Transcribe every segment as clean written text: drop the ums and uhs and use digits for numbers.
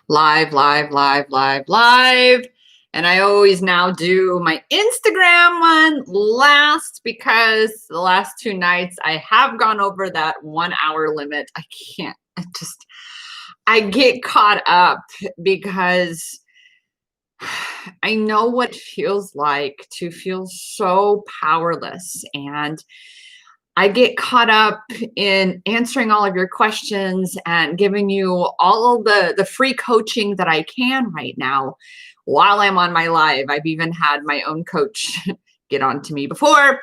live, live, live, live, live. And I always now do my Instagram one last because the last 2 nights I have gone over that 1 hour limit. I can't, I get caught up because I know what it feels like to feel so powerless. And I get caught up in answering all of your questions and giving you all of the free coaching that I can right now while I'm on my live. I've even had my own coach get on to me before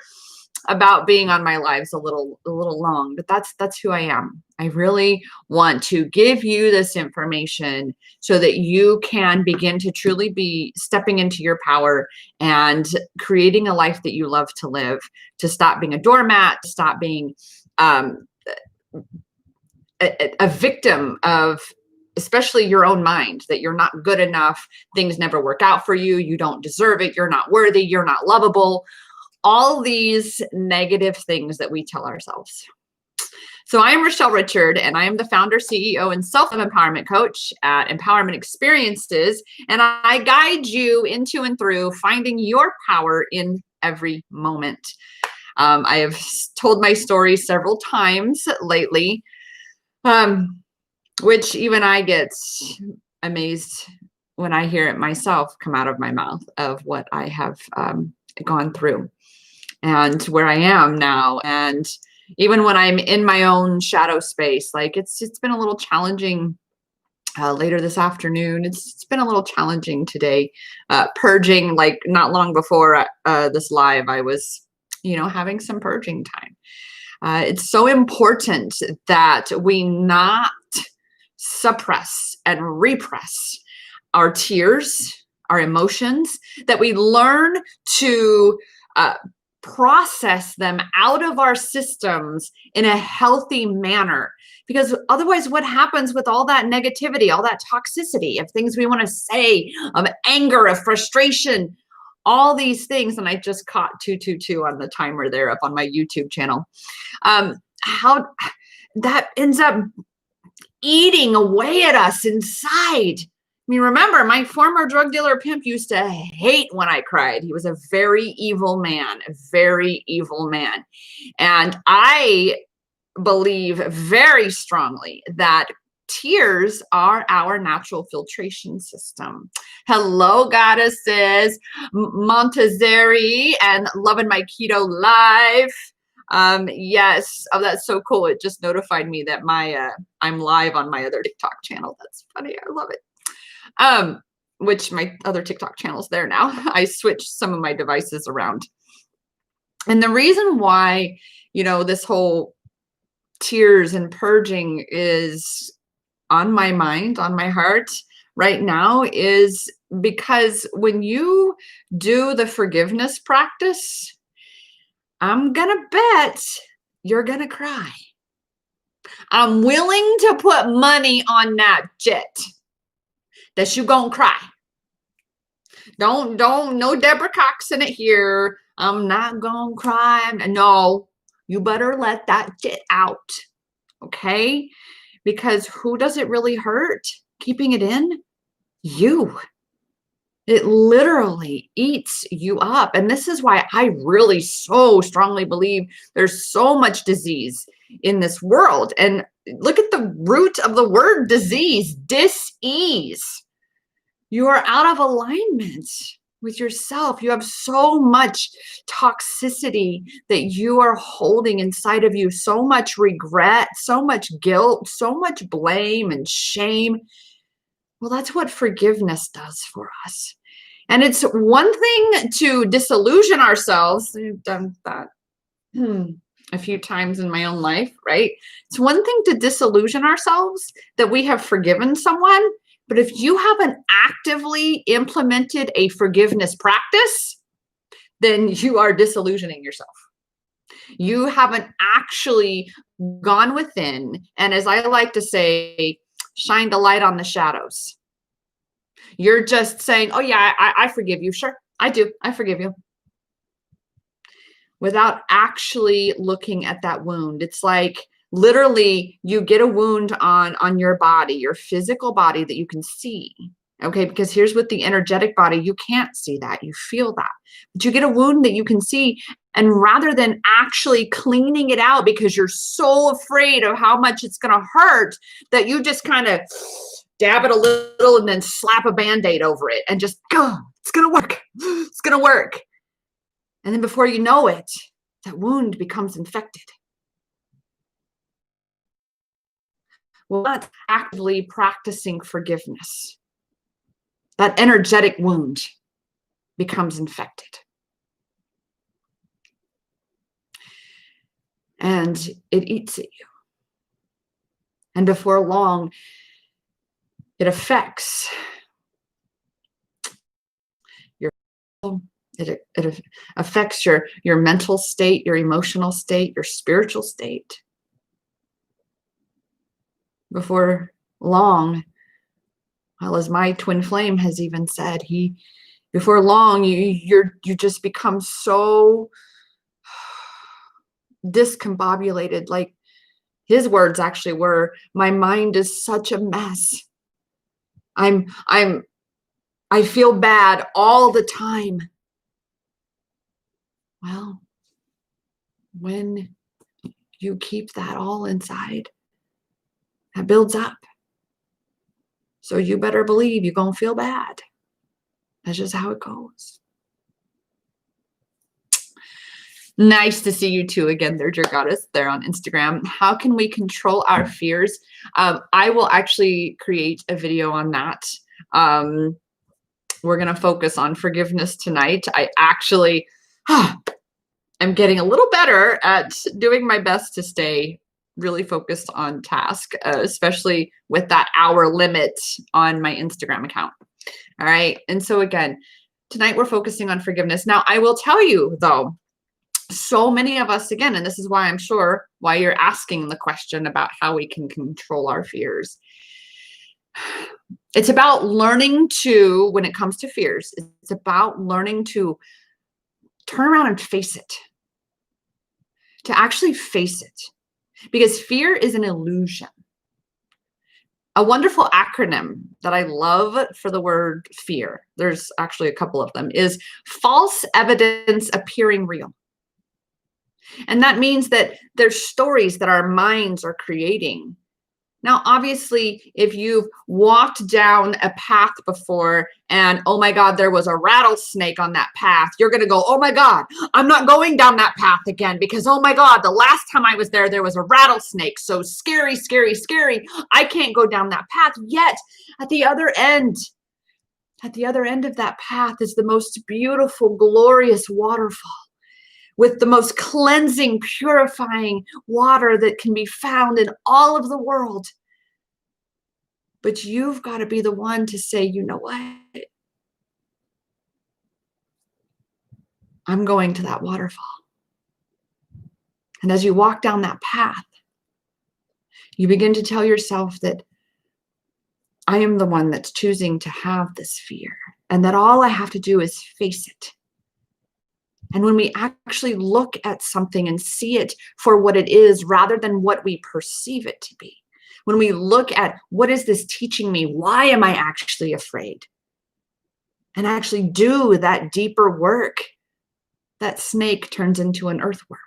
about being on my lives a little long, but that's who I am. I really want to give you this information so that you can begin to truly be stepping into your power and creating a life that you love to live, to stop being a doormat, to stop being um, a victim of especially your own mind, that you're not good enough, things never work out for you, you don't deserve it, you're not worthy, you're not lovable, all these negative things that we tell ourselves. So I am Rochelle Richard, and I am the founder, CEO, and self-empowerment coach at Empowerment Experiences, and I guide you into and through finding your power in every moment. I have told my story several times lately, which even I get amazed when I hear it myself come out of my mouth of what I have gone through and where I am now. And even when I'm in my own shadow space, like it's been a little challenging later this afternoon. It's been a little challenging today, purging. Like not long before this live, I was, having some purging time. It's so important that we not suppress and repress our tears, our emotions, that we learn to process them out of our systems in a healthy manner. Because otherwise, what happens with all that negativity, all that toxicity of things we want to say, of anger, of frustration, all these things, and I just caught 222 on the timer there up on my YouTube channel, how that ends up eating away at us inside. I mean, remember, my former drug dealer pimp used to hate when I cried. He was a very evil man, a very evil man. And I believe very strongly that tears are our natural filtration system. Hello, goddesses, Montezeri and Loving My Keto Live. Yes. Oh, that's so cool. It just notified me that I'm live on my other TikTok channel. That's funny. I love it. Which my other TikTok channel's there now. I switched some of my devices around. And the reason why, this whole tears and purging is on my mind, on my heart right now is because when you do the forgiveness practice, I'm gonna bet you're gonna cry. I'm willing to put money on that jet that you gonna cry. Don't, no Deborah Cox in it here. I'm not gonna cry. No, you better let that jet out, okay? Because who does it really hurt? Keeping it in? You. It literally eats you up. And this is why I really so strongly believe there's so much disease in this world. And look at the root of the word disease, dis-ease. You are out of alignment with yourself. You have so much toxicity that you are holding inside of you, so much regret, so much guilt, so much blame and shame. Well, that's what forgiveness does for us. And it's one thing to disillusion ourselves. I've done that a few times in my own life, right? It's one thing to disillusion ourselves that we have forgiven someone. But if you haven't actively implemented a forgiveness practice, then you are disillusioning yourself. You haven't actually gone within, and as I like to say, shine the light on the shadows. You're just saying, oh yeah, I forgive you. Sure, I do. I forgive you. Without actually looking at that wound. It's like Literally, you get a wound on your body, your physical body that you can see. Okay, because here's what the energetic body, you can't see that, you feel that. But you get a wound that you can see, and rather than actually cleaning it out because you're so afraid of how much it's going to hurt, that you just kind of dab it a little and then slap a Band-Aid over it and just go, it's going to work. It's going to work. And then before you know it, that wound becomes infected. Well, that's actively practicing forgiveness. That energetic wound becomes infected. And it eats at you. And before long, it affects your, it affects your mental state, your emotional state, your spiritual state. Before long, well, as my twin flame has even said, before long, you just become so discombobulated. Like his words actually were, my mind is such a mess. I feel bad all the time. Well, when you keep that all inside, that builds up. So you better believe you're going to feel bad. That's just how it goes. Nice to see you too again there, Dear Goddess, there on Instagram. How can we control our fears? I will actually create a video on that. We're going to focus on forgiveness tonight. I actually am getting a little better at doing my best to stay really focused on task, especially with that hour limit on my Instagram account. All right. And so again, tonight we're focusing on forgiveness. Now, I will tell you though, so many of us, again, and this is why I'm sure why you're asking the question about how we can control our fears. It's about learning to, when it comes to fears, it's about learning to turn around and face it, to actually face it, because fear is an illusion. A wonderful acronym that I love for the word fear, there's actually a couple of them, is false evidence appearing real. And that means that there's stories that our minds are creating. Now, obviously, if you've walked down a path before and, oh my God, there was a rattlesnake on that path, you're going to go, oh my God, I'm not going down that path again because, oh my God, the last time I was there was a rattlesnake. So scary, scary, scary. I can't go down that path. Yet at the other end of that path is the most beautiful, glorious waterfall, with the most cleansing, purifying water that can be found in all of the world. But you've got to be the one to say, you know what? I'm going to that waterfall. And as you walk down that path, you begin to tell yourself that I am the one that's choosing to have this fear, and that all I have to do is face it. And when we actually look at something and see it for what it is rather than what we perceive it to be, when we look at what is this teaching me, why am I actually afraid, and actually do that deeper work, that snake turns into an earthworm.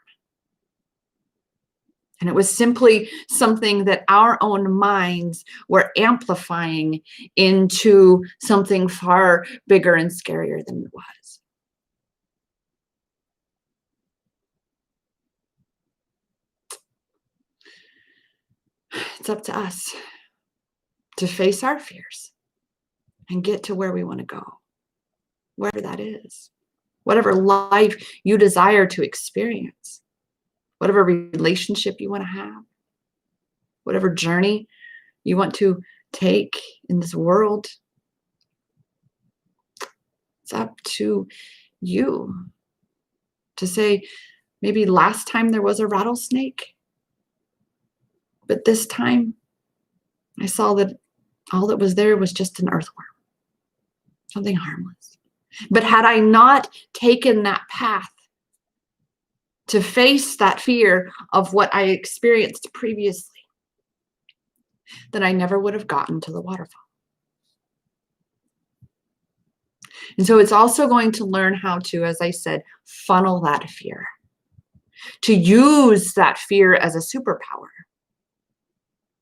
And it was simply something that our own minds were amplifying into something far bigger and scarier than it was. It's up to us to face our fears and get to where we want to go, wherever that is, whatever life you desire to experience, whatever relationship you want to have, whatever journey you want to take in this world. It's up to you to say, maybe last time there was a rattlesnake, but this time I saw that all that was there was just an earthworm, something harmless. But had I not taken that path, to face that fear of what I experienced previously, then I never would have gotten to the waterfall. And so it's also going to learn how to, as I said, funnel that fear, to use that fear as a superpower,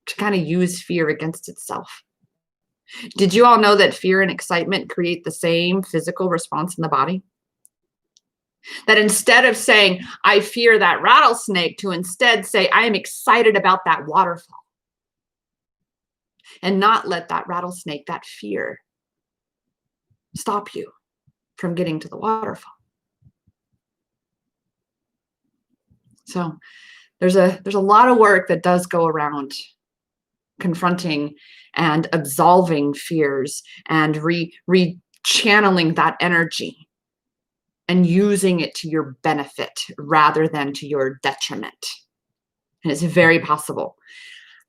to kind of use fear against itself. Did you all know that fear and excitement create the same physical response in the body? That instead of saying, I fear that rattlesnake, to instead say, I am excited about that waterfall. And not let that rattlesnake, that fear, stop you from getting to the waterfall. So there's a lot of work that does go around confronting and absolving fears and re-channeling that energy and using it to your benefit rather than to your detriment. And it's very possible.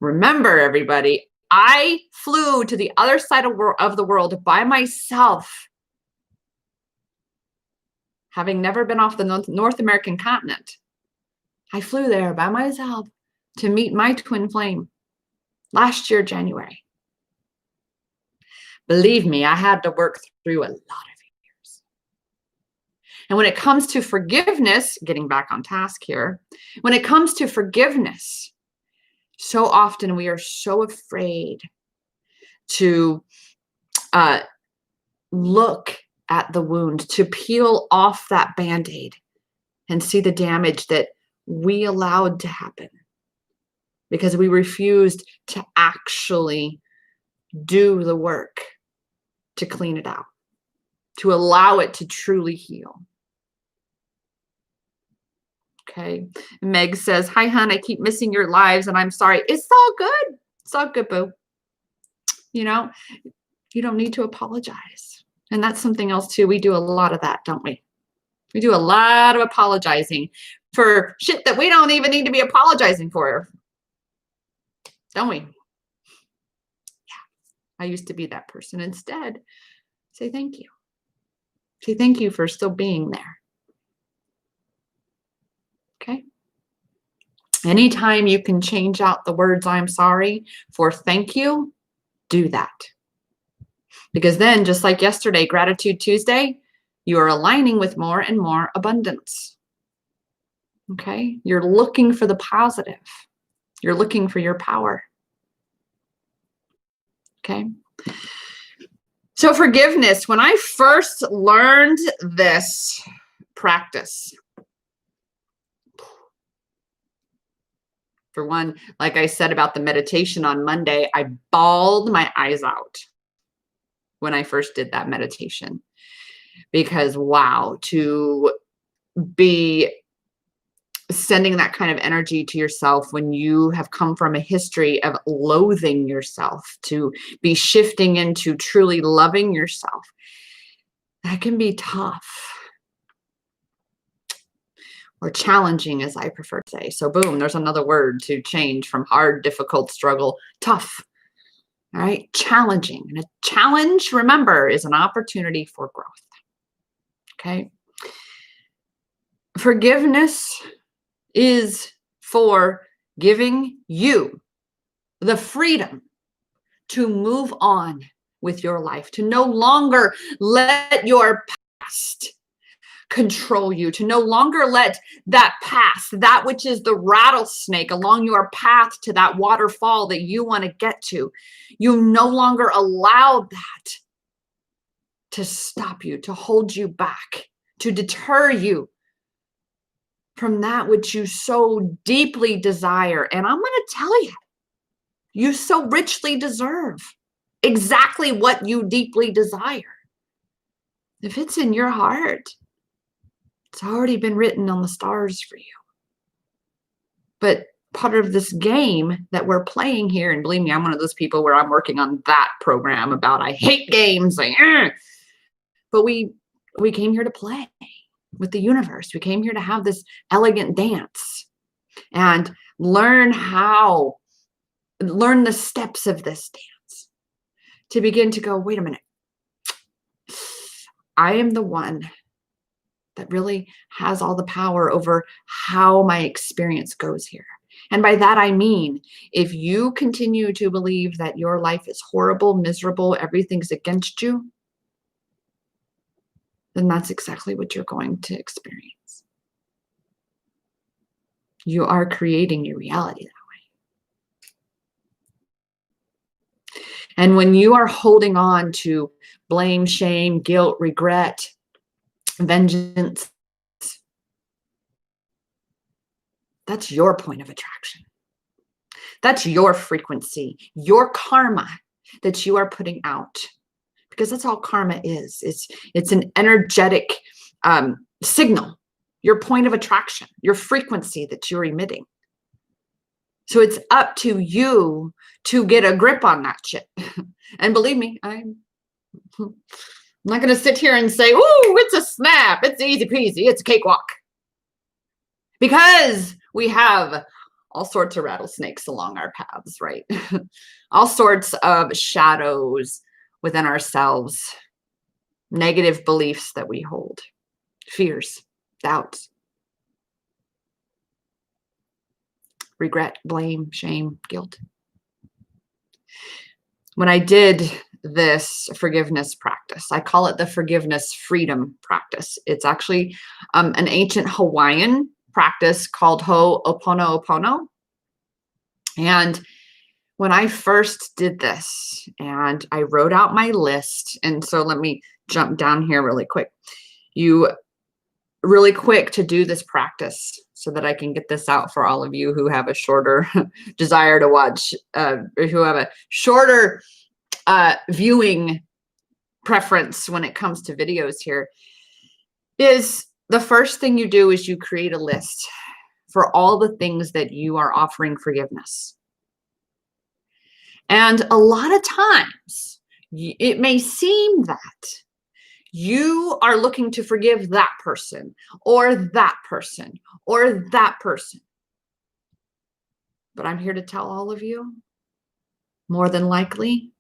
Remember, everybody, I flew to the other side of the world by myself, having never been off the North American continent. I flew there by myself to meet my twin flame last year, January. Believe me, I had to work through a lot of fears. And when it comes to forgiveness, getting back on task here, when it comes to forgiveness, so often we are so afraid to look at the wound, to peel off that Band-Aid and see the damage that we allowed to happen because we refused to actually do the work to clean it out, to allow it to truly heal. Okay. Meg says, hi, hon, I keep missing your lives and I'm sorry. It's all good. It's all good, boo. You know, you don't need to apologize. And that's something else too. We do a lot of that, don't we? We do a lot of apologizing for shit that we don't even need to be apologizing for. Don't we? Yeah. I used to be that person. Instead, say thank you. Say thank you for still being there. Okay. Anytime you can change out the words I'm sorry for thank you, do that. Because then, just like yesterday, Gratitude Tuesday, you are aligning with more and more abundance. Okay? You're looking for the positive. You're looking for your power. Okay? So forgiveness, when I first learned this practice, for one, like I said about the meditation on Monday, I bawled my eyes out when I first did that meditation. Because wow, to be sending that kind of energy to yourself when you have come from a history of loathing yourself, to be shifting into truly loving yourself, that can be tough. Or challenging, as I prefer to say. So boom, there's another word to change from hard, difficult, struggle, tough. All right, challenging. And a challenge, remember, is an opportunity for growth. Okay. Forgiveness is for giving you the freedom to move on with your life, to no longer let your past control you, to no longer let that past, that which is the rattlesnake along your path to that waterfall that you want to get to, you no longer allow that to stop you, to hold you back, to deter you from that which you so deeply desire. And I'm going to tell you, you so richly deserve exactly what you deeply desire. If it's in your heart, it's already been written on the stars for you. But part of this game that we're playing here, and believe me, I'm one of those people where I'm working on that program about I hate games. But we came here to play with the universe. We came here to have this elegant dance and learn the steps of this dance, to begin to go, wait a minute. I am the one that really has all the power over how my experience goes here. And by that, I mean, if you continue to believe that your life is horrible, miserable, everything's against you, then that's exactly what you're going to experience. You are creating your reality that way. And when you are holding on to blame, shame, guilt, regret, vengeance, that's your point of attraction. That's your frequency, your karma that you are putting out. Because that's all karma is. It's an energetic signal, your point of attraction, your frequency that you're emitting. So it's up to you to get a grip on that shit. And believe me, I'm not going to sit here and say, "Ooh, it's a snap. It's easy peasy. It's a cakewalk." Because we have all sorts of rattlesnakes along our paths, right? All sorts of shadows within ourselves, negative beliefs that we hold, fears, doubts, regret, blame, shame, guilt. When I did this forgiveness practice, I call it the forgiveness freedom practice. It's actually an ancient Hawaiian practice called Ho'oponopono. And when I first did this and I wrote out my list, and so let me jump down here really quick. You really quick to do this practice so that I can get this out for all of you who have a shorter desire to watch, or who have a shorter viewing preference when it comes to videos here. Is the first thing you do is you create a list for all the things that you are offering forgiveness. And a lot of times it may seem that you are looking to forgive that person or that person or that person. But I'm here to tell all of you, more than likely,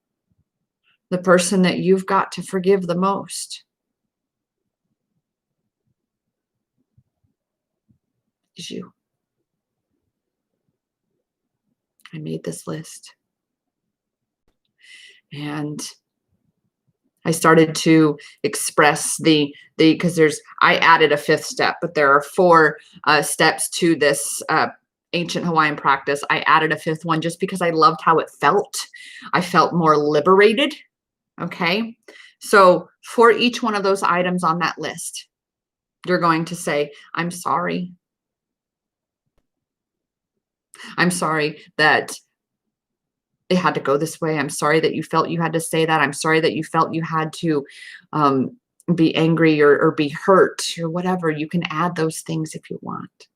the person that you've got to forgive the most is you. I made this list. And I started to express because I added a fifth step, but there are 4 steps to this ancient Hawaiian practice. I added a 5th one just because I loved how it felt. I felt more liberated. Okay. So for each one of those items on that list, you're going to say, "I'm sorry. I'm sorry that it had to go this way. I'm sorry that you felt you had to say that. I'm sorry that you felt you had to be angry or be hurt or whatever." You can add those things if you want.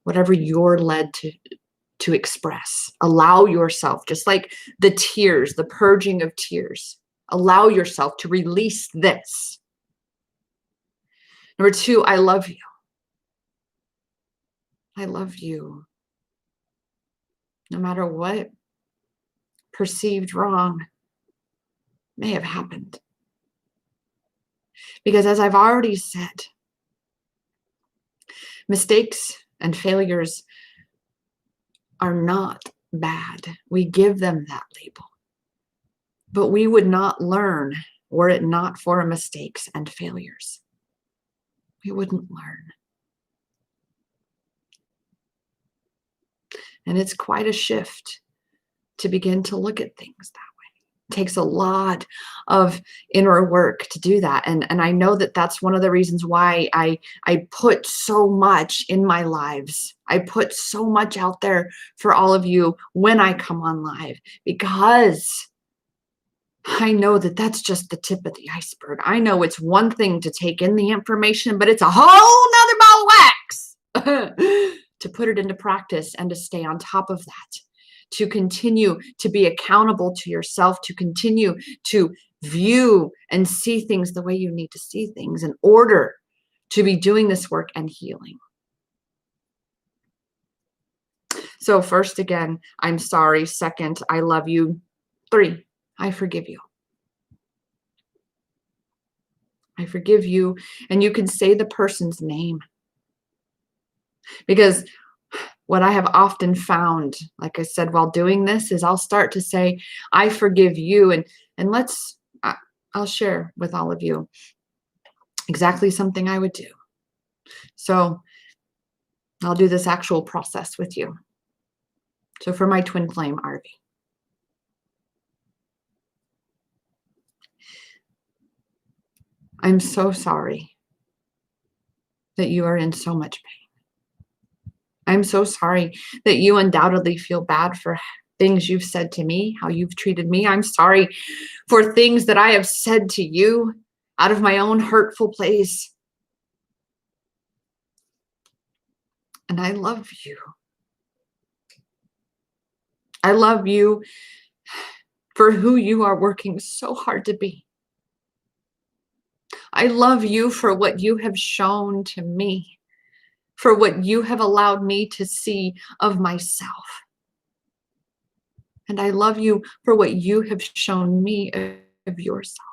Whatever you're led to express. Allow yourself, just like the tears, the purging of tears. Allow yourself to release this. Number 2, I love you. I love you. No matter what perceived wrong may have happened. Because as I've already said, mistakes and failures are not bad. We give them that label. But we would not learn were it not for mistakes and failures. We wouldn't learn. And it's quite a shift to begin to look at things that way. It takes a lot of inner work to do that. And I know that that's one of the reasons why I put so much in my lives. I put so much out there for all of you when I come on live, because I know that that's just the tip of the iceberg. I know it's one thing to take in the information, but it's a whole nother ball of wax to put it into practice and to stay on top of that, to continue to be accountable to yourself, to continue to view and see things the way you need to see things in order to be doing this work and healing. So first, again, I'm sorry. Second, I love you. 3, I forgive you. I forgive you. And you can say the person's name. Because what I have often found, like I said, while doing this, is I'll start to say, I forgive you. And I'll share with all of you exactly something I would do. So I'll do this actual process with you. So for my twin flame, Arvi, I'm so sorry that you are in so much pain. I'm so sorry that you undoubtedly feel bad for things you've said to me, how you've treated me. I'm sorry for things that I have said to you out of my own hurtful place. And I love you. I love you for who you are working so hard to be. I love you for what you have shown to me, for what you have allowed me to see of myself. And I love you for what you have shown me of yourself.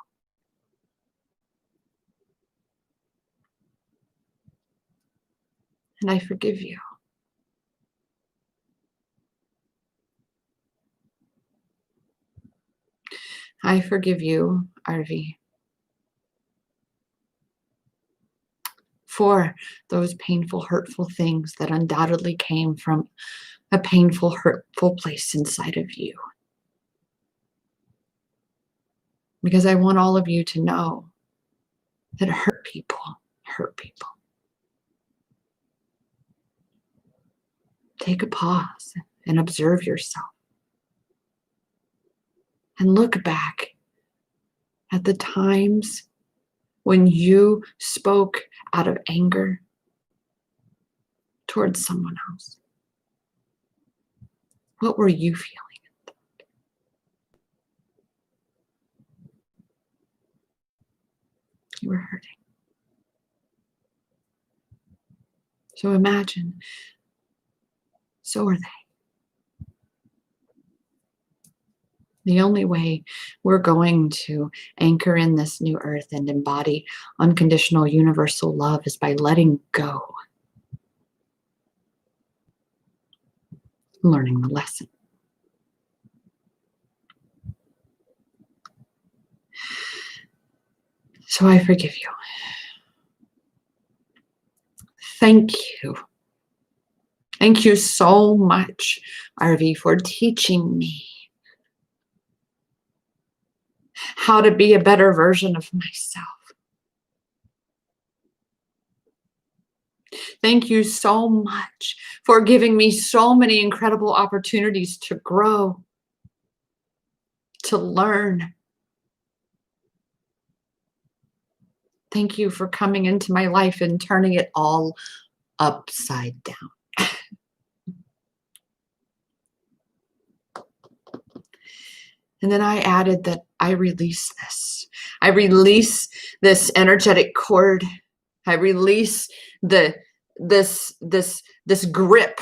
And I forgive you. I forgive you, Arvi, for those painful, hurtful things that undoubtedly came from a painful, hurtful place inside of you. Because I want all of you to know that hurt people hurt people. Take a pause and observe yourself. And look back at the times when you spoke out of anger towards someone else. What were you feeling? You were hurting. So imagine, so are they. The only way we're going to anchor in this new earth and embody unconditional universal love is by letting go, learning the lesson. So I forgive you. Thank you. Thank you so much, Arvi, for teaching me how to be a better version of myself. Thank you so much for giving me so many incredible opportunities to grow, to learn. Thank you for coming into my life and turning it all upside down. And then I added that I release this. I release this energetic cord. I release this grip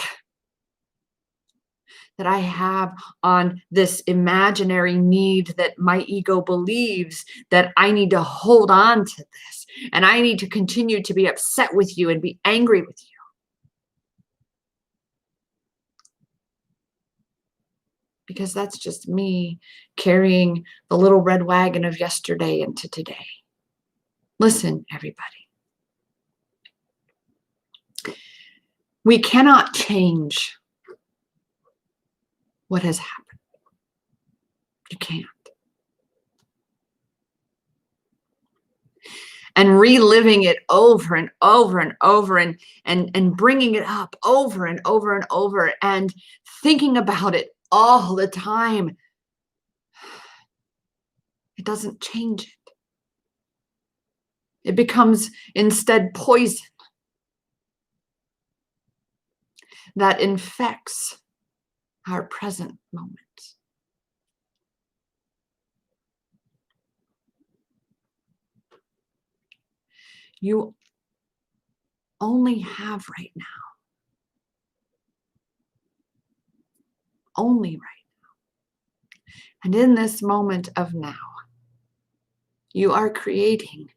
that I have on this imaginary need that my ego believes that I need to hold on to this. And I need to continue to be upset with you and be angry with you. Because that's just me carrying the little red wagon of yesterday into today. Listen, everybody. We cannot change what has happened. You can't. And reliving it over and over and over and bringing it up over and over and over and thinking about it all the time, it doesn't change it. It becomes instead poison that infects our present moment. You only have right now. Only right now. And in this moment of now, you are creating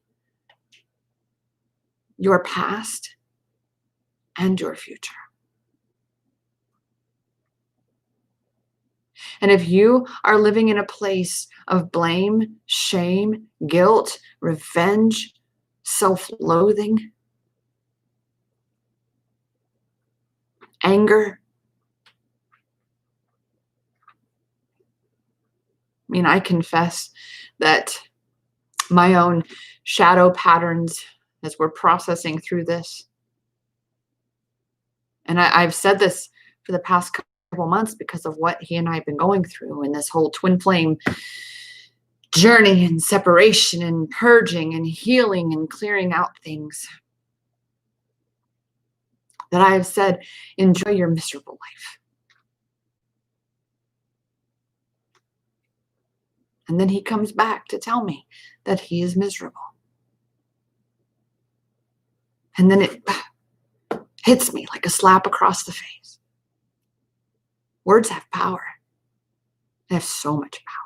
your past and your future. And if you are living in a place of blame, shame, guilt, revenge, self-loathing, anger, I mean, I confess that my own shadow patterns as we're processing through this, and I've said this for the past couple months because of what he and I have been going through in this whole twin flame journey and separation and purging and healing and clearing out things, that I have said, enjoy your miserable life. And then he comes back to tell me that he is miserable. And then it hits me like a slap across the face. Words have power. They have so much power.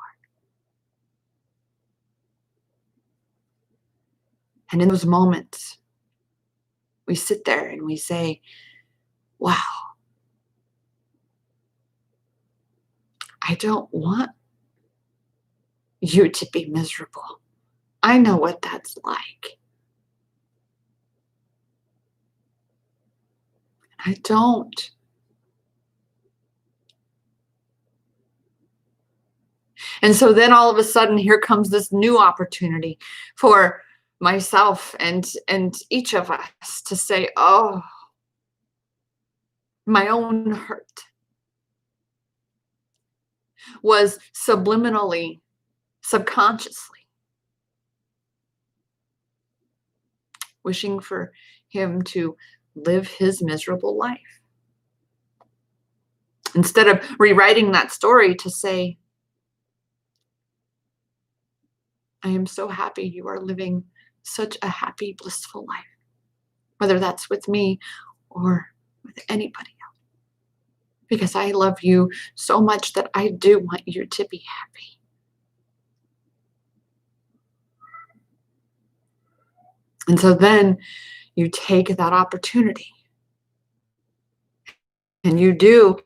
And in those moments, we sit there and we say, wow, I don't want you to be miserable. I know what that's like. I don't. And so then all of a sudden, here comes this new opportunity for myself and each of us to say, oh, my own hurt was subliminally, subconsciously wishing for him to live his miserable life. Instead of rewriting that story to say, I am so happy you are living such a happy, blissful life, whether that's with me or with anybody else, because I love you so much that I do want you to be happy. And so then you take that opportunity and you do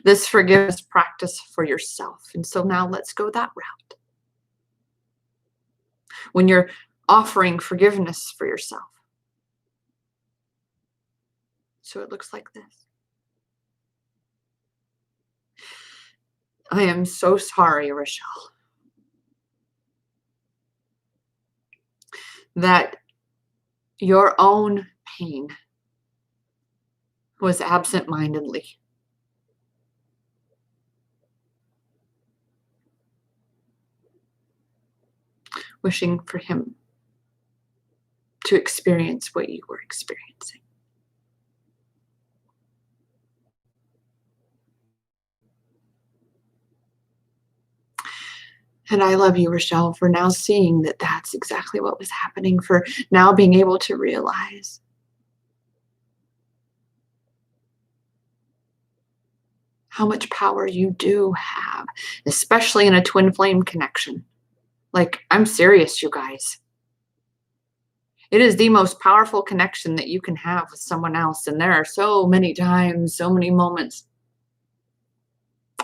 this forgiveness practice for yourself. And so now let's go that route. When you're offering forgiveness for yourself. So it looks like this. I am so sorry, Rochelle, that your own pain was absent-mindedly wishing for him to experience what you were experiencing. And I love you, Rochelle, for now seeing that that's exactly what was happening, for now being able to realize how much power you do have, especially in a twin flame connection. Like, I'm serious, you guys. It is the most powerful connection that you can have with someone else. And there are so many times, so many moments.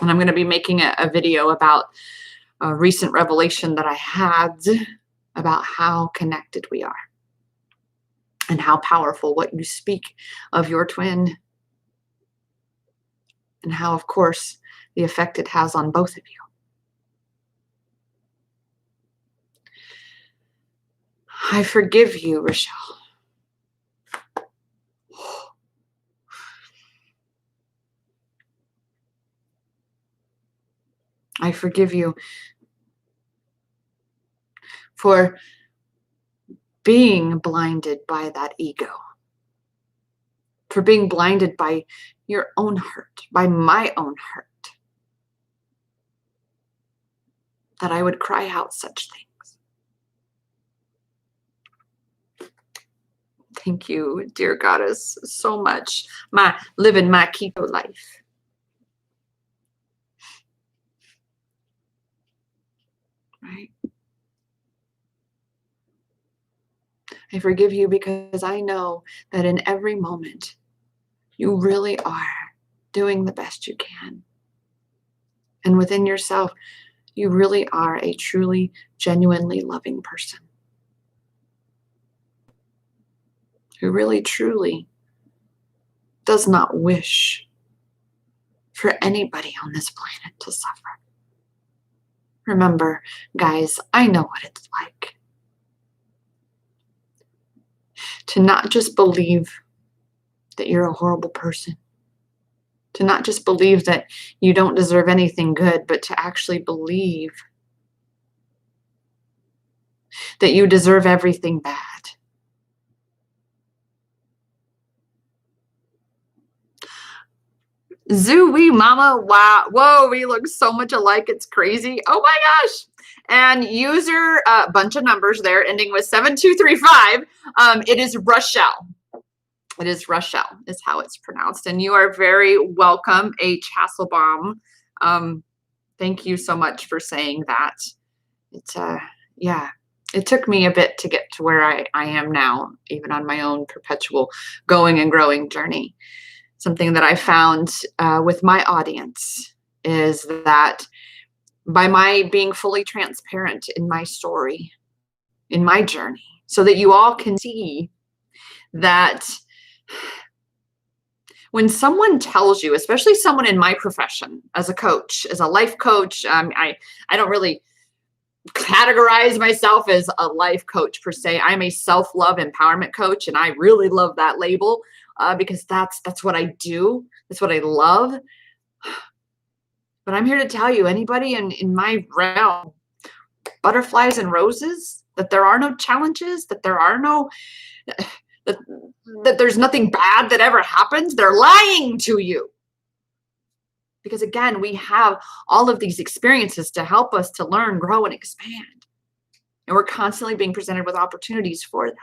And I'm going to be making a video about a recent revelation that I had about how connected we are and how powerful what you speak of your twin, and how, of course, the effect it has on both of you. I forgive you, Rochelle. I forgive you for being blinded by that ego, for being blinded by your own hurt, by my own hurt, that I would cry out such things. Thank you, dear Goddess, so much. Living my keto life. Right? I forgive you because I know that in every moment you really are doing the best you can. And within yourself, you really are a truly, genuinely loving person who really, truly does not wish for anybody on this planet to suffer. Remember, guys, I know what it's like to not just believe that you're a horrible person, to not just believe that you don't deserve anything good, but to actually believe that you deserve everything bad. Zooey mama, wow, whoa, we look so much alike, it's crazy. Oh my gosh. And user, bunch of numbers there ending with 7235. It is Rochelle. It is Rochelle is how it's pronounced. And you are very welcome, H. Hasselbaum. Thank you so much for saying that. It's yeah, it took me a bit to get to where I am now, even on my own perpetual going and growing journey. Something that I found with my audience is that by my being fully transparent in my story, in my journey, so that you all can see that when someone tells you, especially someone in my profession as a coach, as a life coach, I don't really categorize myself as a life coach per se. I'm a self-love empowerment coach, and I really love that label because that's what I do. That's what I love. But I'm here to tell you, anybody in my realm, butterflies and roses, that there are no challenges, that there are no, that there's nothing bad that ever happens. They're lying to you. Because again, we have all of these experiences to help us to learn, grow, and expand. And we're constantly being presented with opportunities for that.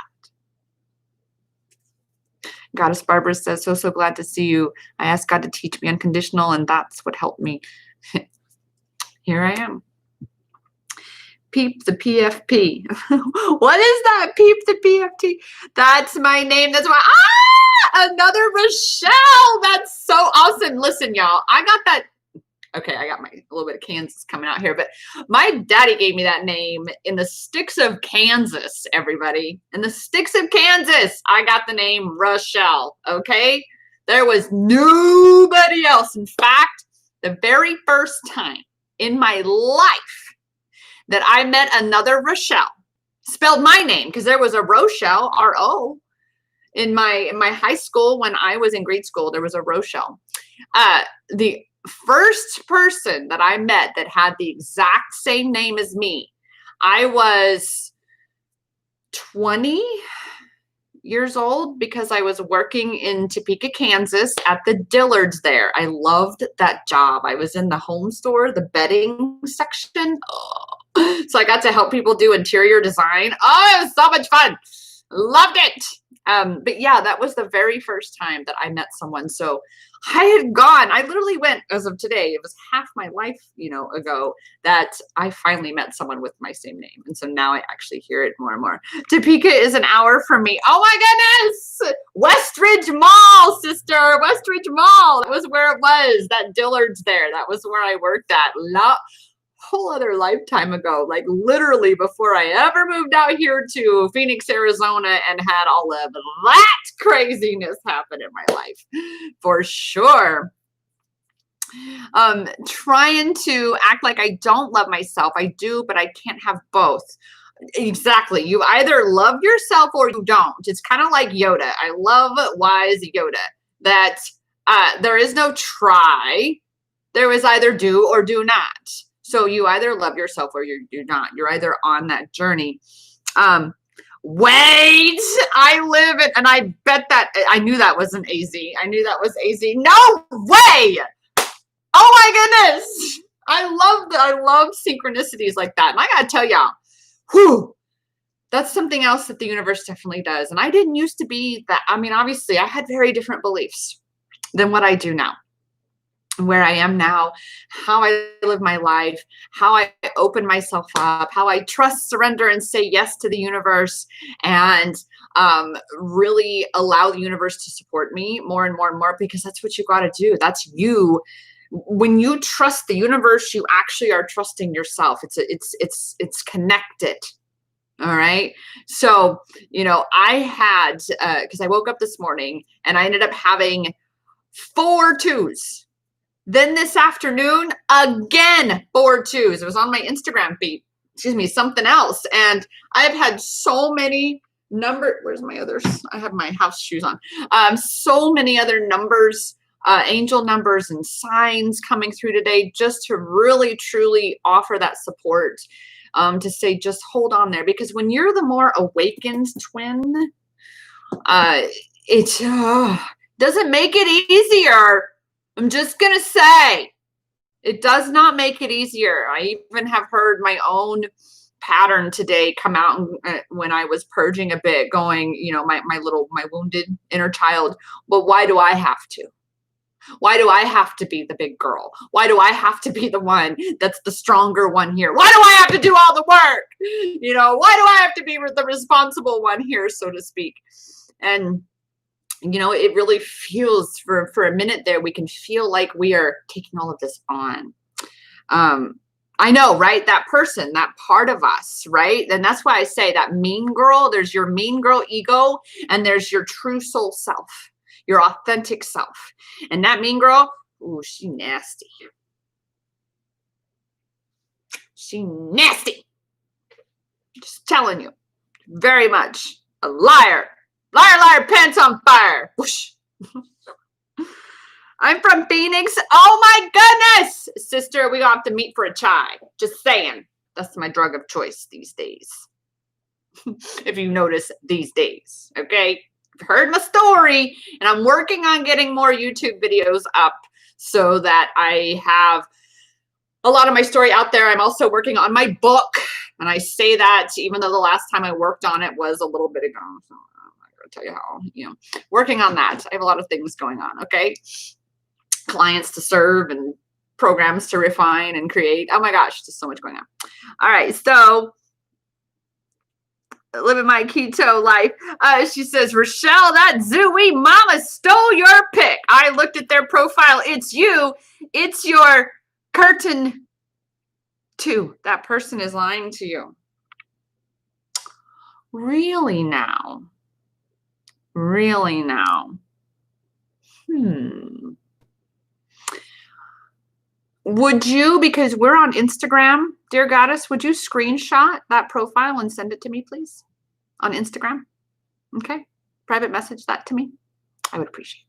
Goddess Barbara says, so glad to see you. I asked God to teach me unconditional, and that's what helped me. Here I am. Peep the PFP. What is that? Peep the PFP. That's my name. That's why. Another Rochelle. That's so awesome. Listen, y'all, I got that. Okay, I got a little bit of Kansas coming out here, but my daddy gave me that name in the sticks of Kansas, everybody. In the sticks of Kansas, I got the name Rochelle, okay? There was nobody else. In fact, the very first time in my life that I met another Rochelle, spelled my name, because there was a Rochelle, R-O, in my high school. When I was in grade school, there was a Rochelle. The first person that I met that had the exact same name as me, I was 20 years old because I was working in Topeka, Kansas at the Dillard's there. I loved that job. I was in the home store, the bedding section. Oh. So I got to help people do interior design. Oh, it was so much fun. Loved it. But yeah, that was the very first time that I met someone. So I literally went, as of today, it was half my life, ago, that I finally met someone with my same name. And so now I actually hear it more and more. Topeka is an hour from me. Oh my goodness. Westridge Mall, sister. Westridge Mall. That was where it was. That Dillard's there. That was where I worked at. Whole other lifetime ago, like literally before I ever moved out here to Phoenix, Arizona, and had all of that craziness happen in my life, for sure. Trying to act like I don't love myself. I do, but I can't have both. Exactly. You either love yourself or you don't. It's kind of like Yoda. I love wise Yoda, that there is no try. There is either do or do not. So you either love yourself or you do not. You're either on that journey. Wait, I live it. And I bet that I knew that wasn't easy. I knew that was easy. No way. Oh my goodness. I love synchronicities like that. And I got to tell y'all, that's something else that the universe definitely does. And I didn't used to be that. I mean, obviously I had very different beliefs than what I do now. where I am now, how I live my life, how I open myself up, how I trust, surrender, and say yes to the universe, and really allow the universe to support me more and more and more, because that's what you got to do. That's you. When you trust the universe, you actually are trusting yourself. It's connected. All right. So, I had, because I woke up this morning and I ended up having 4 twos. Then this afternoon, again, 4 twos. It was on my Instagram feed. Excuse me, something else. And I've had so many where's my others? I have my house shoes on. So many other numbers, angel numbers and signs coming through today, just to really, truly offer that support, to say, just hold on there. Because when you're the more awakened twin, it doesn't make it easier. I'm just going to say, it does not make it easier. I even have heard my own pattern today come out when I was purging a bit, going, my wounded inner child. But why do I have to? Why do I have to be the big girl? Why do I have to be the one that's the stronger one here? Why do I have to do all the work? Why do I have to be the responsible one here, so to speak? And it really feels, for a minute there, we can feel like we are taking all of this on. I know, right? That person, that part of us, right? And that's why I say that mean girl, there's your mean girl ego, and there's your true soul self, your authentic self. And that mean girl, ooh, she nasty. She nasty. Just telling you, very much a liar. Liar, liar, pants on fire. Whoosh. I'm from Phoenix. Oh my goodness. Sister, we gonna have to meet for a chai. Just saying. That's my drug of choice these days. If you notice, these days. Okay? You've heard my story, and I'm working on getting more YouTube videos up so that I have a lot of my story out there. I'm also working on my book. And I say that even though the last time I worked on it was a little bit ago. So tell you how, working on that. I have a lot of things going on. Okay. Clients to serve and programs to refine and create. Oh my gosh, just so much going on. All right. So living my keto life. She says, Rochelle, that Zooey mama stole your pic. I looked at their profile. It's you. It's your curtain 2. That person is lying to you. Really now? Really now? Would you, because we're on Instagram, dear goddess, would you screenshot that profile and send it to me, please? On Instagram? Okay. Private message that to me. I would appreciate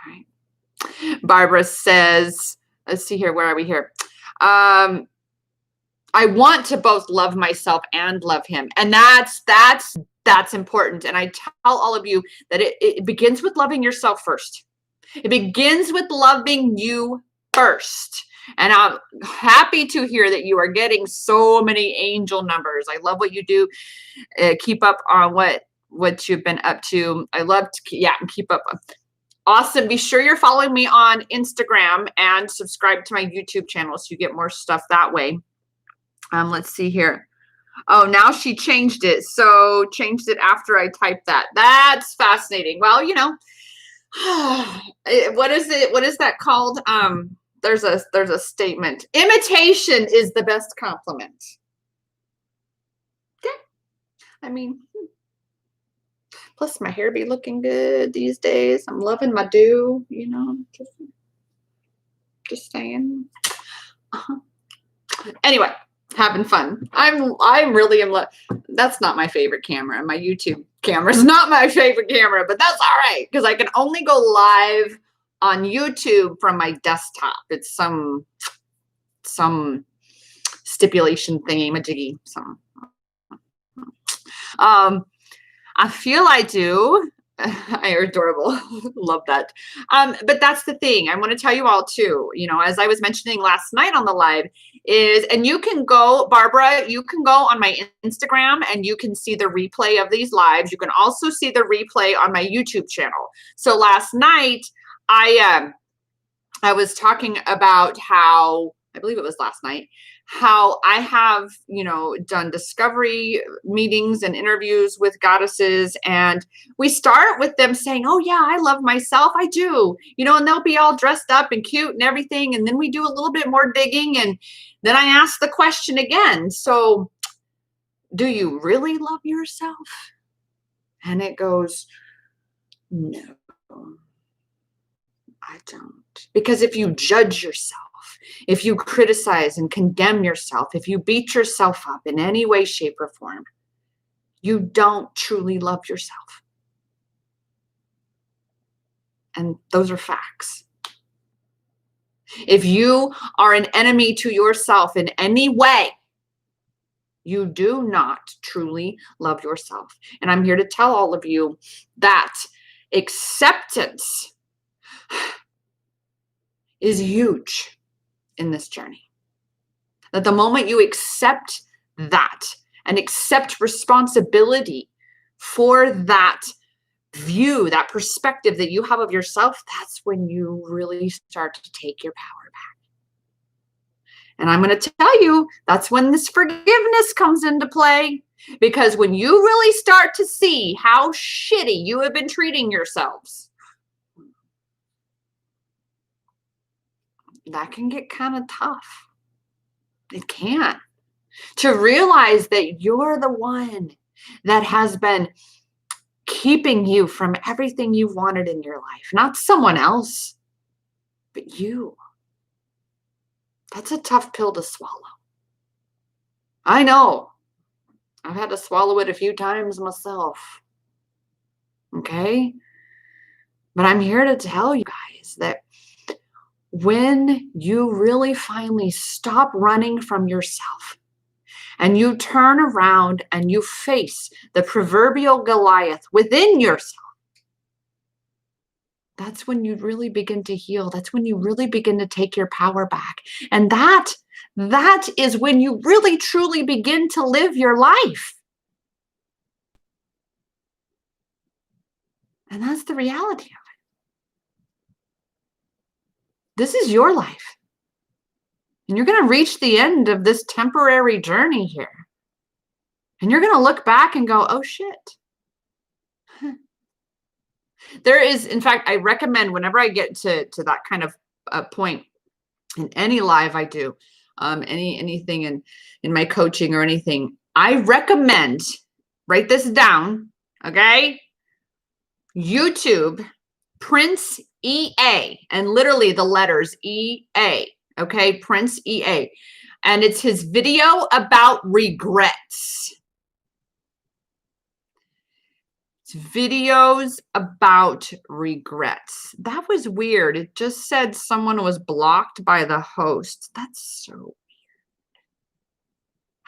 that. All right. Barbara says, let's see here. Where are we here? I want to both love myself and love him. And that's important. And I tell all of you that it begins with loving yourself first. It begins with loving you first. And I'm happy to hear that you are getting so many angel numbers. I love what you do. Keep up on what you've been up to. I love to keep up. Awesome. Be sure you're following me on Instagram and subscribe to my YouTube channel so you get more stuff that way. Let's see here. Oh, now she changed it. So changed it after I typed that. That's fascinating. Well, what is it? What is that called? There's a statement. Imitation is the best compliment. Yeah. I mean, plus my hair be looking good these days. I'm loving my do, just saying. Anyway, having fun. I'm really in love. That's not my favorite camera. My YouTube camera is not my favorite camera, but that's all right because I can only go live on YouTube from my desktop. It's some stipulation thingy majiggy. I feel I do. You're adorable. Love that. But that's the thing. I want to tell you all too, as I was mentioning last night on the live and you can go, Barbara, you can go on my Instagram and you can see the replay of these lives. You can also see the replay on my YouTube channel. So last night I I was talking about how, I believe it was last night, how I have, done discovery meetings and interviews with goddesses. And we start with them saying, oh, yeah, I love myself. I do, and they'll be all dressed up and cute and everything. And then we do a little bit more digging. And then I ask the question again. So, do you really love yourself? And it goes, no, I don't. Because if you judge yourself, if you criticize and condemn yourself, if you beat yourself up in any way, shape, or form, you don't truly love yourself. And those are facts. If you are an enemy to yourself in any way, you do not truly love yourself. And I'm here to tell all of you that acceptance is huge in this journey. That the moment you accept that and accept responsibility for that view, that perspective that you have of yourself, that's when you really start to take your power back. And I'm going to tell you, that's when this forgiveness comes into play. Because when you really start to see how shitty you have been treating yourselves, that can get kind of tough. It can. To realize that you're the one that has been keeping you from everything you wanted in your life. Not someone else, but you. That's a tough pill to swallow. I know. I've had to swallow it a few times myself. Okay? But I'm here to tell you guys that when you really finally stop running from yourself and you turn around and you face the proverbial Goliath within yourself, that's when you really begin to heal. That's when you really begin to take your power back. And that is when you really truly begin to live your life. And that's the reality of it. This is your life. And you're going to reach the end of this temporary journey here. And you're going to look back and go, oh, shit. There is, in fact, I recommend whenever I get to that kind of point in any live I do, anything in my coaching or anything, I recommend, write this down, okay? YouTube, Prince EA, and literally the letters EA, okay? Prince EA. And it's his video about regrets. Videos about regrets. That was weird. It just said someone was blocked by the host. That's so weird.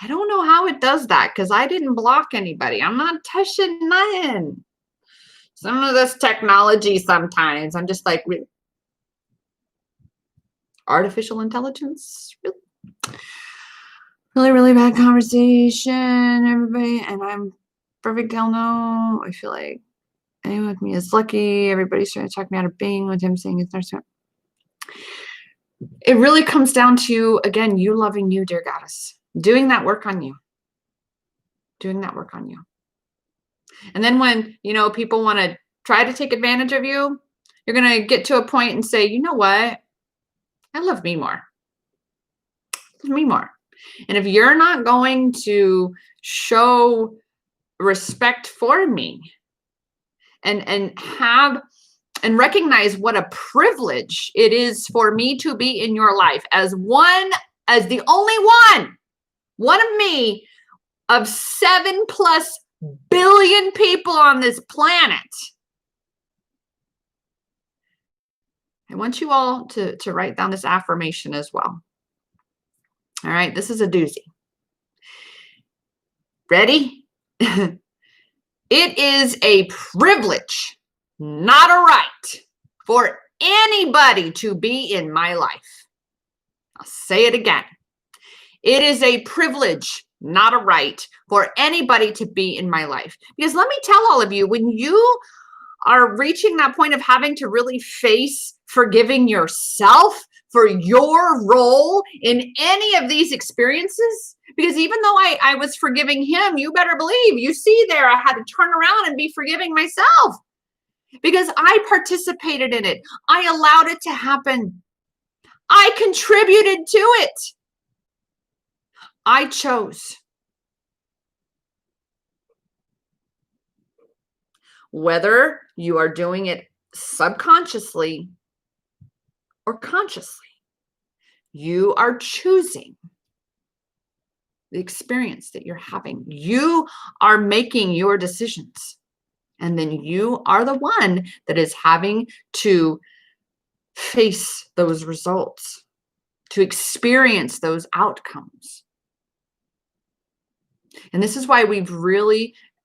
I don't know how it does that because I didn't block anybody. I'm not touching nothing. Some of this technology sometimes, I'm just like, artificial intelligence? Really, really bad conversation, everybody. And I'm perfect, hell no. I feel like anyone with me is lucky. Everybody's trying to talk me out of being with him, saying it's not. It really comes down to, again, you loving you, dear goddess. Doing that work on you. Doing that work on you. And then when, people want to try to take advantage of you, you're going to get to a point and say, you know what? I love me more. Love me more. And if you're not going to show respect for me and recognize what a privilege it is for me to be in your life as the only one of me of 7+ billion people on this planet. I want you all to write down this affirmation as well. All right, this is a doozy. Ready? It is a privilege, not a right, for anybody to be in my life. I'll say it again. It is a privilege, not a right, for anybody to be in my life. Because let me tell all of you, when you are reaching that point of having to really face forgiving yourself for your role in any of these experiences? Because even though I was forgiving him, you better believe, you see there, I had to turn around and be forgiving myself because I participated in it. I allowed it to happen. I contributed to it. I chose. Whether you are doing it subconsciously or consciously, you are choosing the experience that you're having. You are making your decisions. And then you are the one that is having to face those results, to experience those outcomes. And this is why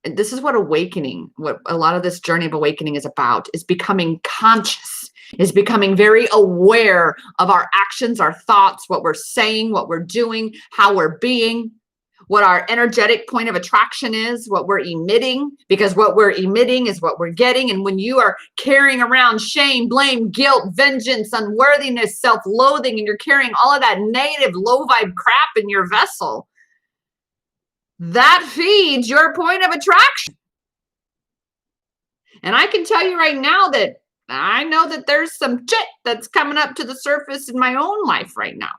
this is what awakening, what a lot of this journey of awakening is about, is becoming conscious, is becoming very aware of our actions, our thoughts, what we're saying, what we're doing, how we're being, what our energetic point of attraction is, what we're emitting, because what we're emitting is what we're getting. And when you are carrying around shame, blame, guilt, vengeance, unworthiness, self-loathing, and you're carrying all of that negative, low vibe crap in your vessel, that feeds your point of attraction. And I can tell you right now that I know that there's some shit that's coming up to the surface in my own life right now.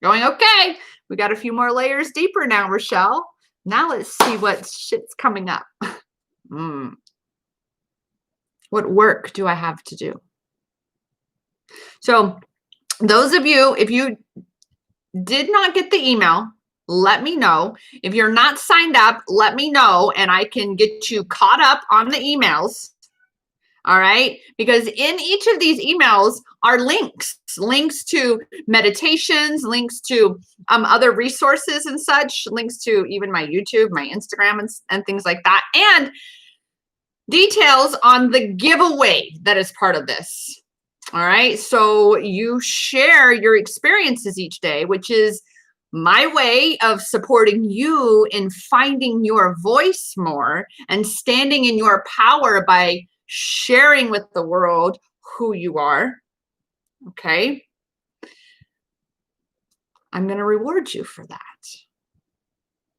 Going, okay, we got a few more layers deeper now, Rochelle. Now let's see what shit's coming up. What work do I have to do? So those of you, if you did not get the email, let me know. If you're not signed up, let me know and I can get you caught up on the emails. All right. Because in each of these emails are links to meditations, links to other resources and such, links to even my YouTube, my Instagram and things like that. And details on the giveaway that is part of this. All right. So you share your experiences each day, which is my way of supporting you in finding your voice more and standing in your power by sharing with the world who you are. Okay. I'm going to reward you for that.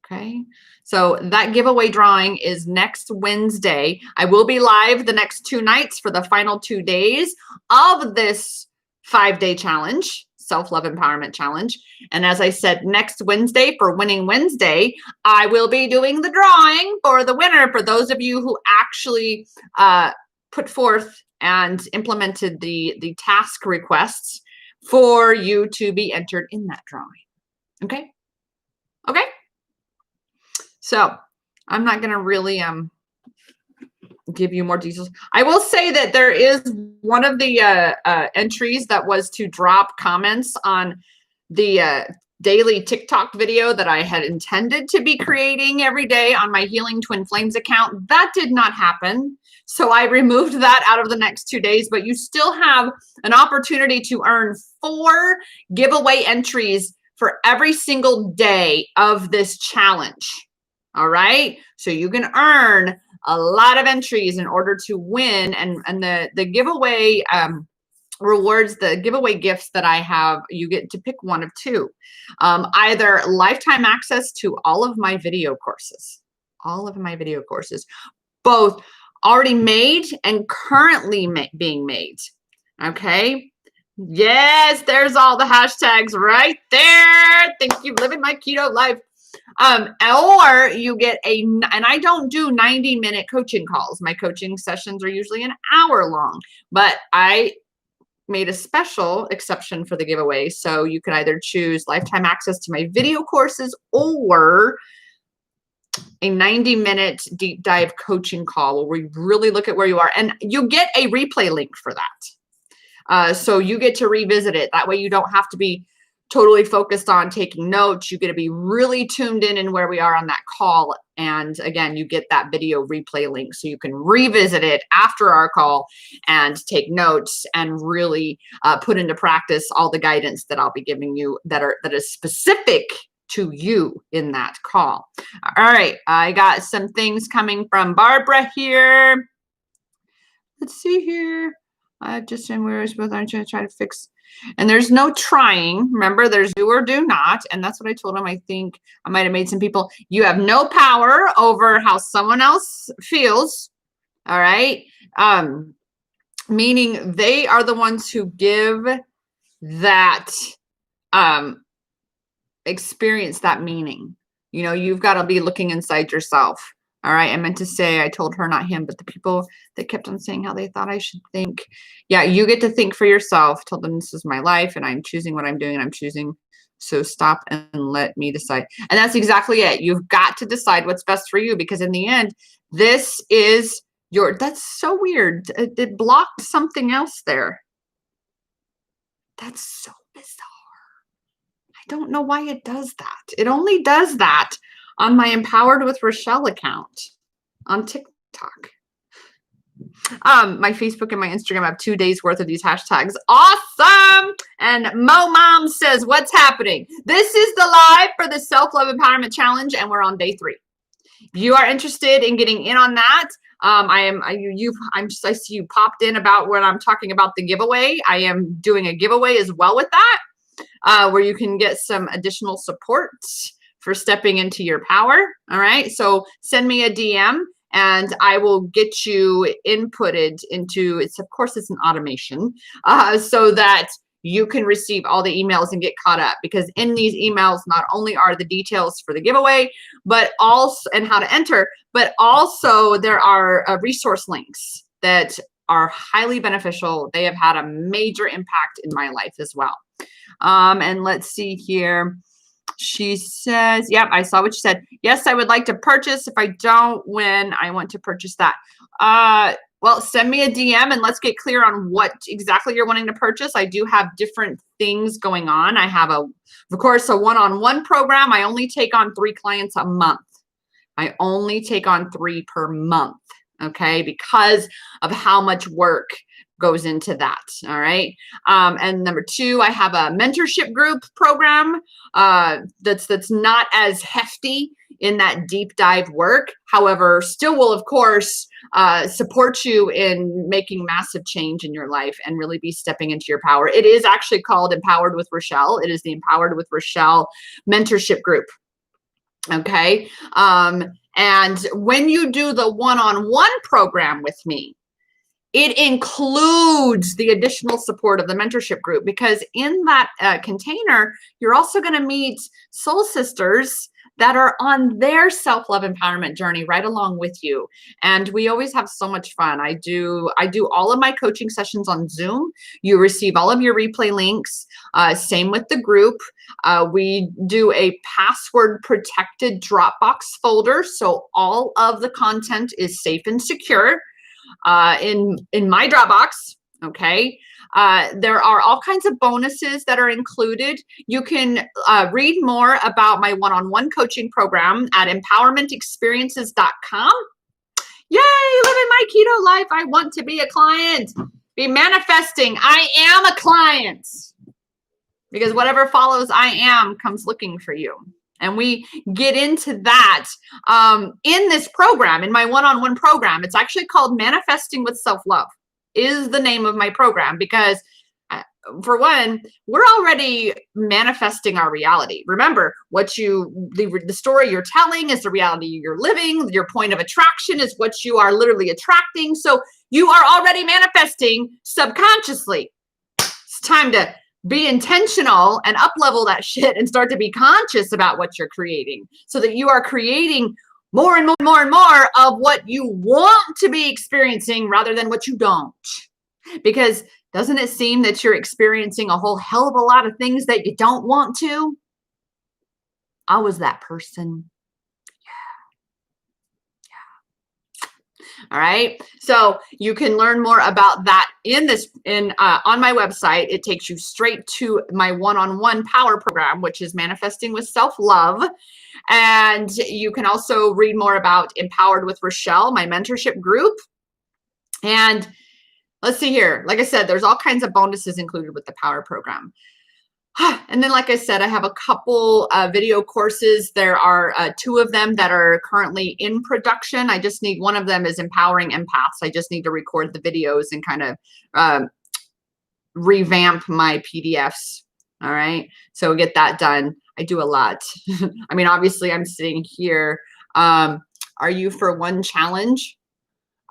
Okay. So that giveaway drawing is next Wednesday. I will be live the next 2 nights for the final 2 days of this 5-day challenge, self-love empowerment challenge. And as I said, next Wednesday for Winning Wednesday, I will be doing the drawing for the winner for those of you who actually put forth and implemented the task requests for you to be entered in that drawing. Okay. Okay. So I'm not going to really give you more details. I will say that there is one of the entries that was to drop comments on the daily TikTok video that I had intended to be creating every day on my Healing Twin Flames account. That did not happen. So I removed that out of the next 2 days, but you still have an opportunity to earn 4 giveaway entries for every single day of this challenge. All right. So you can earn a lot of entries in order to win. And the giveaway rewards, the giveaway gifts that I have, you get to pick one of 2. Either lifetime access to all of my video courses, both already made and currently being made. Okay. Yes, there's all the hashtags right there. Thank you, living my keto life. Or you get and I don't do 90-minute coaching calls. My coaching sessions are usually an hour long, but I made a special exception for the giveaway. So you can either choose lifetime access to my video courses or a 90-minute deep dive coaching call where we really look at where you are. And you get a replay link for that. So you get to revisit it. That way you don't have to be totally focused on taking notes. You get to be really tuned in where we are on that call. And again, you get that video replay link so you can revisit it after our call and take notes and really put into practice all the guidance that I'll be giving you that is specific to you in that call. All right, I got some things coming from Barbara here. Let's see here. I just, and we're both aren't trying to fix. And there's no trying. Remember, there's do or do not. And that's what I told him. I think I might have made some people. You have no power over how someone else feels. All right. Meaning they are the ones who give that experience, that meaning. You know, you've got to be looking inside yourself. All right. I meant to say, I told her, not him, but the people that kept on saying how they thought I should think. Yeah, you get to think for yourself. Told them this is my life and I'm choosing what I'm doing and I'm choosing. So stop and let me decide. And that's exactly it. You've got to decide what's best for you, because in the end, this is your, that's so weird. It blocked something else there. That's so bizarre. I don't know why it does that. It only does that on my Empowered with Rochelle account on TikTok. My Facebook and my Instagram have 2 days worth of these hashtags. Awesome. And Mo Mom says, what's happening? This is the live for the Self-Love Empowerment Challenge, and we're on day 3. If you are interested in getting in on that, I see you popped in about when I'm talking about the giveaway. I am doing a giveaway as well with that, where you can get some additional support for stepping into your power. All right. So send me a DM and I will get you inputted into, it's, of course, it's an automation, so that you can receive all the emails and get caught up, because in these emails, not only are the details for the giveaway, but also, and how to enter, but also there are resource links that are highly beneficial. They have had a major impact in my life as well. And let's see here. She says, yep, I saw what she said. Yes, I would like to purchase. If I don't win, I want to purchase that. Well, send me a DM and let's get clear on what exactly you're wanting to purchase. I do have different things going on. I have, of course, a one-on-one program. I only take on 3 clients a month. I only take on 3 per month, okay, because of how much work goes into that. All right. And number 2, I have a mentorship group program that's not as hefty in that deep dive work. However, still will, of course, support you in making massive change in your life and really be stepping into your power. It is actually called Empowered with Rochelle. It is the Empowered with Rochelle mentorship group. Okay. And when you do the one-on-one program with me, it includes the additional support of the mentorship group, because in that container, you're also going to meet soul sisters that are on their self-love empowerment journey right along with you. And we always have so much fun. I do all of my coaching sessions on Zoom. You receive all of your replay links. Same with the group. We do a password protected Dropbox folder, so all of the content is safe and secure in my Dropbox. Okay. There are all kinds of bonuses that are included. You can read more about my one-on-one coaching program at empowermentexperiences.com. Yay, living my keto life. I want to be a client. Be manifesting. I am a client. Because whatever follows I am comes looking for you. And we get into that in this program, in my one-on-one program. It's actually called Manifesting with Self-Love is the name of my program, because for one, we're already manifesting our reality. Remember, the story you're telling is the reality you're living. Your point of attraction is what you are literally attracting. So you are already manifesting subconsciously. It's time to be intentional and up-level that shit and start to be conscious about what you're creating, so that you are creating more and more and more and more of what you want to be experiencing rather than what you don't. Because doesn't it seem that you're experiencing a whole hell of a lot of things that you don't want to? I was that person. All right. So you can learn more about that on my website. It takes you straight to my one-on-one power program, which is Manifesting with Self-Love. And you can also read more about Empowered with Rochelle, my mentorship group. And let's see here. Like I said, there's all kinds of bonuses included with the power program. And then, like I said, I have a couple video courses. There are 2 of them that are currently in production. I just need, one of them is Empowering Empaths. I just need to record the videos and kind of revamp my PDFs. All right. So get that done. I do a lot. I mean, obviously I'm sitting here. Are you for one challenge?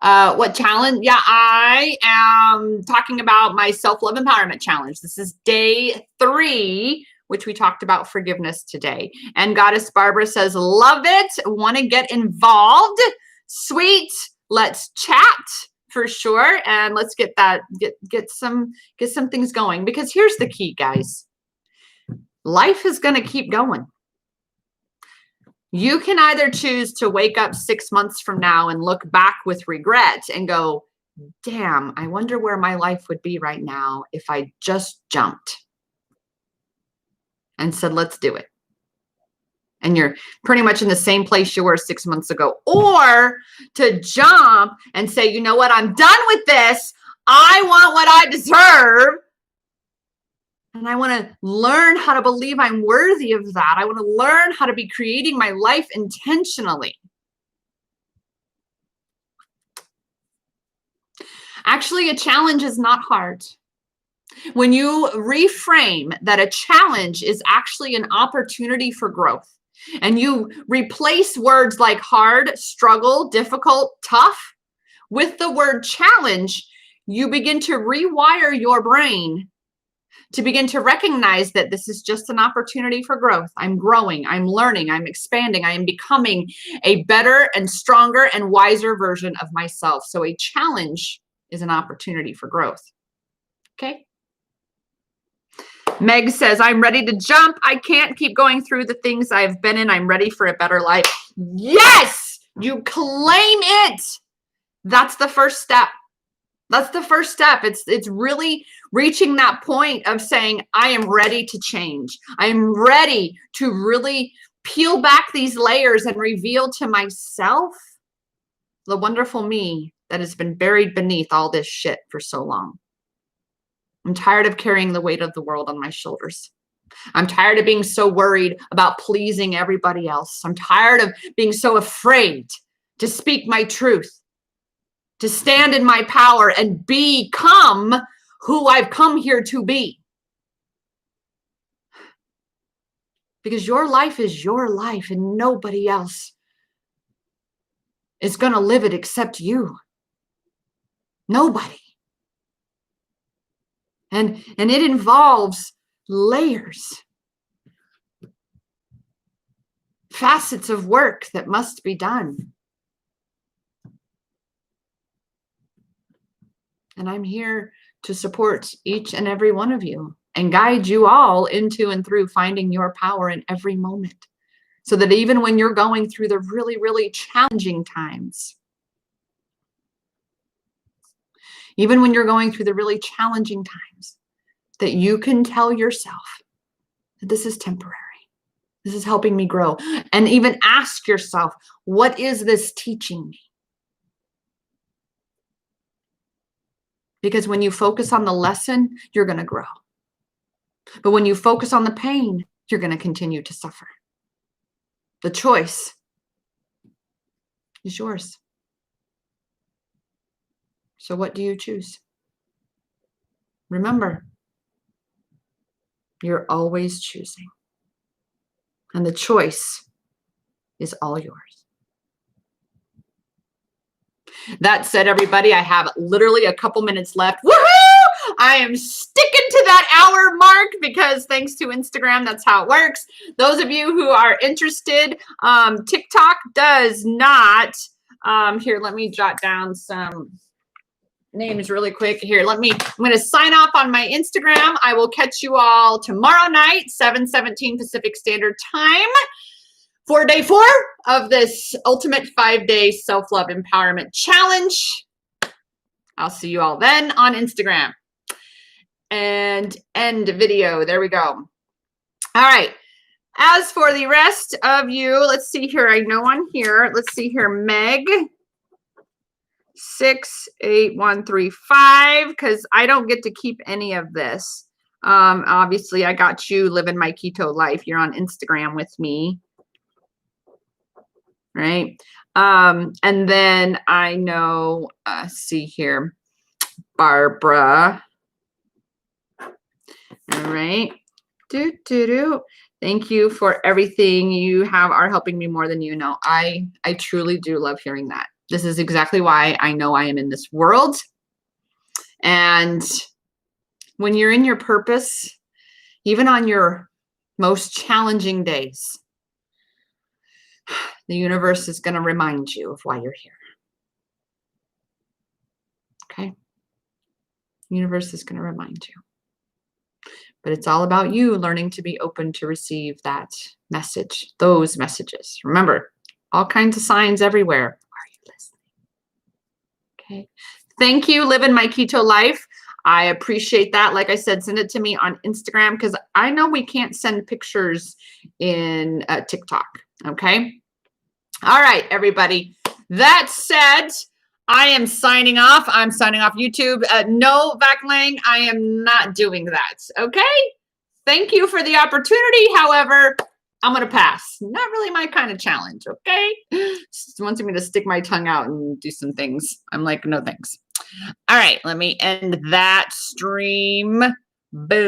What challenge? Yeah, I am talking about my self-love empowerment challenge. This is day 3, which we talked about forgiveness today. And Goddess Barbara says, love it. Want to get involved? Sweet. Let's chat for sure. And let's get that, get some things going, because here's the key, guys. Life is going to keep going. You can either choose to wake up 6 months from now and look back with regret and go, damn, I wonder where my life would be right now if I just jumped and said, let's do it. And you're pretty much in the same place you were 6 months ago. Or to jump and say, you know what, I'm done with this. I want what I deserve. And I want to learn how to believe I'm worthy of that. I want to learn how to be creating my life intentionally. Actually, a challenge is not hard. When you reframe that a challenge is actually an opportunity for growth, and you replace words like hard, struggle, difficult, tough with the word challenge, you begin to rewire your brain to begin to recognize that this is just an opportunity for growth. I'm growing, I'm learning, I'm expanding, I am becoming a better and stronger and wiser version of myself. So a challenge is an opportunity for growth. Okay. Meg says, I'm ready to jump. I can't keep going through the things I've been in. I'm ready for a better life. Yes, you claim it. That's the first step. That's the first step. It's really reaching that point of saying, I am ready to change. I am ready to really peel back these layers and reveal to myself the wonderful me that has been buried beneath all this shit for so long. I'm tired of carrying the weight of the world on my shoulders. I'm tired of being so worried about pleasing everybody else. I'm tired of being so afraid to speak my truth, to stand in my power and become who I've come here to be. Because your life is your life and nobody else is going to live it except you. Nobody. And it involves layers, facets of work that must be done. And I'm here to support each and every one of you and guide you all into and through finding your power in every moment. So that even when you're going through the really, really challenging times, even when you're going through the really challenging times, that you can tell yourself that this is temporary. This is helping me grow. And even ask yourself, what is this teaching me? Because when you focus on the lesson, you're going to grow. But when you focus on the pain, you're going to continue to suffer. The choice is yours. So what do you choose? Remember, you're always choosing. And the choice is all yours. That said, everybody, I have literally a couple minutes left. Woohoo! I am sticking to that hour mark because thanks to Instagram, that's how it works. Those of you who are interested, TikTok does not, here, let me jot down some names really quick. Here, I'm going to sign off on my Instagram. I will catch you all tomorrow night, 7:17 Pacific Standard Time, for day 4 of this ultimate 5-day self-love empowerment challenge. I'll see you all then on Instagram. And end video. There we go. All right. As for the rest of you, let's see here. I know on here. Let's see here. Meg 68135, because I don't get to keep any of this. Obviously I got you living my keto life. You're on Instagram with me, right? And then I know, see here, Barbara. All right. Thank you for everything. You are helping me more than you know. I truly do love hearing that. This is exactly why I know I am in this world. And when you're in your purpose, even on your most challenging days, the universe is going to remind you of why you're here. Okay? The universe is going to remind you. But it's all about you learning to be open to receive that message, those messages. Remember, all kinds of signs everywhere. Are you listening? Okay. Thank you, living my keto life. I appreciate that. Like I said, send it to me on Instagram because I know we can't send pictures in TikTok. Okay. All right, everybody. That said, I am signing off. I'm signing off YouTube. No, Vac Lang, I am not doing that. Okay. Thank you for the opportunity. However, I'm going to pass. Not really my kind of challenge. Okay. Just wanting me to stick my tongue out and do some things. I'm like, no, thanks. All right. Let me end that stream. Boom.